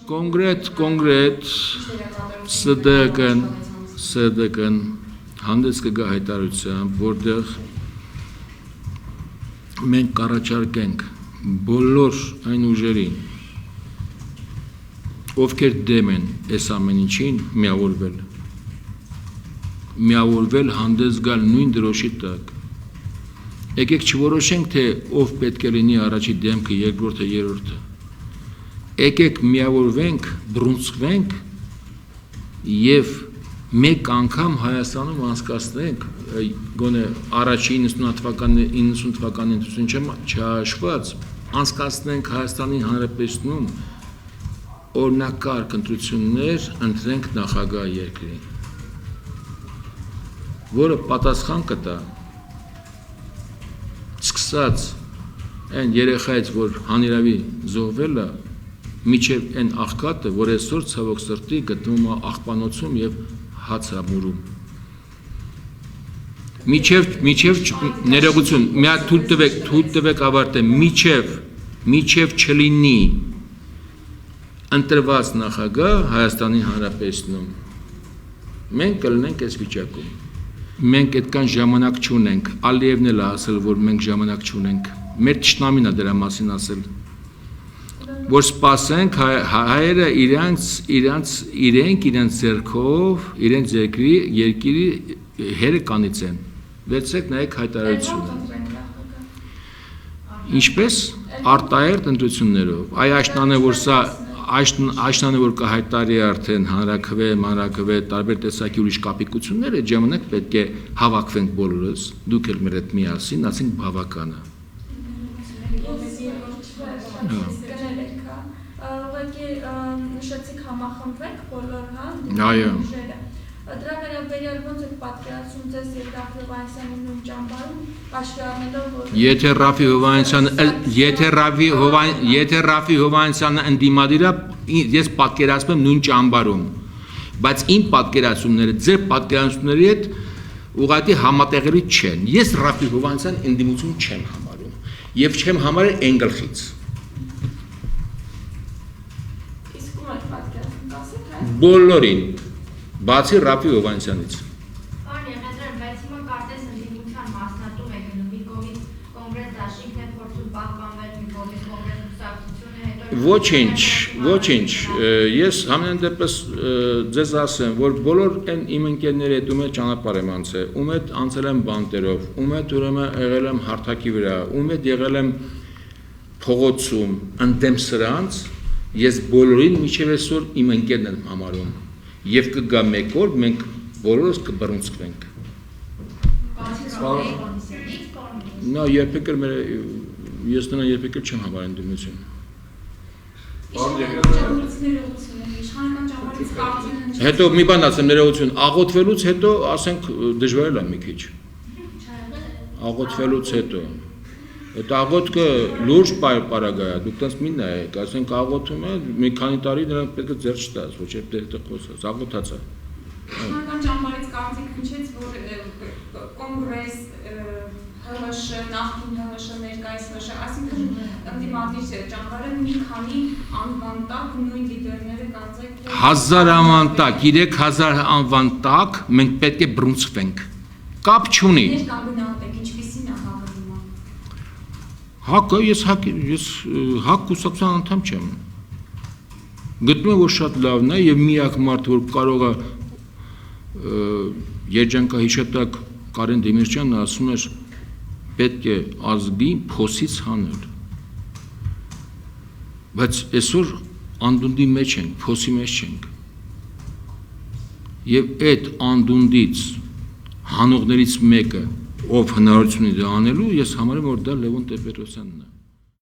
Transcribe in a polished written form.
կոնկրետ ՍԴԿ-ն հանդես կգա հայտարարությամբ, որտեղ մենք կառաջարկենք բոլոր այն ուժերին, ովքեր դեմ են այս ամեն ինչին, միավորվել հանդես գալ նույն դրոշի տակ։ Եկեք չորոշենք, թե ով պետք է լինի առաջի դեմքը, երկրորդը, երրորդը։ Եկեք միավորվենք, բռունցվենք եւ մեկ անգամ Հայաստանում անցկացնենք գոնե առաջի 90 թվականի չհաշված անցկացնենք Հայաստանի Հանրապետությունում օրինակարգ ընտրություններ ընտրենք նախագահ երկրին, որը պատասխան կտա սկսած այն երեխայից, որ հանիրավի զոհվել է, միջև այն աղքատը, որ այսօր ցավոք սրտի գտնվում է աղբանոցում եւ հաց ամուրում։ Միջև ներողություն, մի հատ թույլ տվեք ավարտեմ, միջև չլինի ընտրված նախագահ Հայաստանի Հանրապետությունում։ Մենք կլինենք այս վիճակում։ Մենք այդքան ժամանակ չունենք, Ալիևն էլ ասել, որ մենք ժամանակ չունենք, մեր թշնամին է դրա մասին ասել, որ սպասենք հայերը իրենք ձեռքով, իրենց երկրի հերը կանիցեն, վերցրեք նայեք հայտարարությունը, ինչպես արտահերթ ընտրություններով, այ աշնանը, որ կհայտարարի արդեն հանրաքվե, տարբեր տեսակի ուրիշ կապիկություններ, այդ ժամանակ պետք է հավաքվենք բոլորս, դուք էլ մեր հետ միասին, ասենք բավական է։ Ուղղակի նշեցիք համախմբվենք բոլոր, Այո։ Դրա վերաբերյալ ոնց եք պատկերացնում ձեզ եւ Ռաֆի Հովհաննիսյանի նույն ճամբարում, հաշվի առնելով, որ Եթե Ռաֆի Հովհաննիսյանը ընդդիմադիր է, ես պատկերացնում եմ նույն ճամբարում, բայց իմ պատկերացումները ձեր պատկերացումների հետ ուղղակի համատեղելի չեն։ Ես Ռաֆի Հովհաննիսյան ընդդիմություն չեմ համարում եւ չեմ համարել այն գլխից։ Բոլորին, բացի Ռաֆի Հովհաննիսյանից։ Պարոն Եղեգեյան, բայց հիմա կարծես ընդդիմության մասնատում եք գնում, մի կողմից կոնկրետ դաշինքն է փորձում պահպանվել, մի կողմից կոնկրետ կուսակցությունը, Ոչինչ, ես համենայն դեպս ձեզ ասեմ, որ բոլոր այն իմ ընկերների հետ ում հետ ճանապարհ եմ անցել, ում հետ անցել եմ բանտերով, ում հետ ուրեմն եղել եմ հարթակի վրա, ում հետ եղել եմ փողոցում, ընդդեմ սրանց, ես բոլորին միջև այսօր իմ ընկերն եմ համարում եւ կգա մեկ օր մենք բոլորս կբռունցվենք։ Նա երբեք ես նրան երբեք չեմ համարել ընդդիմություն։ Հետո մի բան ասեմ ներողություն, աղոթվելուց հետո ասենք դժվար է մի քիչ։ Աղոթվելուց հետո Այդ աղոթքը լուրջ պարագա է, դուք տենց մի նայեք, ասենք աղոթում է, մի քանի տարի նրան պետք է ձեռք չտաս, ոչ է պետք է խոսած, աղոթած է։ Իշխանական ճամբարից կարծիք հնչեց, որ կոնգրես, ՀՀՇ, նախկին ՀՀՇ, ներկայիս ՀՀՇ, այսինքն ընդդիմադիր ճամբարը մի քանի անվան տակ նույն լիդերները կարծեք թե 1000 անվան տակ, 3000 անվան տակ մենք պետք է բռունցվենք։ Կապ չունի։ Հակը ես հակ կուսակցության անդամ չեմ։ Գտնում եմ, որ շատ լավն է եւ միակ մարդը, որ կարող է երջանկահիշատակ Կարեն Դեմիրճյանն ասում էր պետք է ազգին փոսից հանել։ Բայց այսօր անդունդի մեջ ենք, փոսի մեջ չենք։ Եվ այդ անդունդից հանողներից մեկը ով հնարավորություն ունի դա անելու, ես համարում եմ, որ դա Լևոն Տեր-Պետրոսյանն է։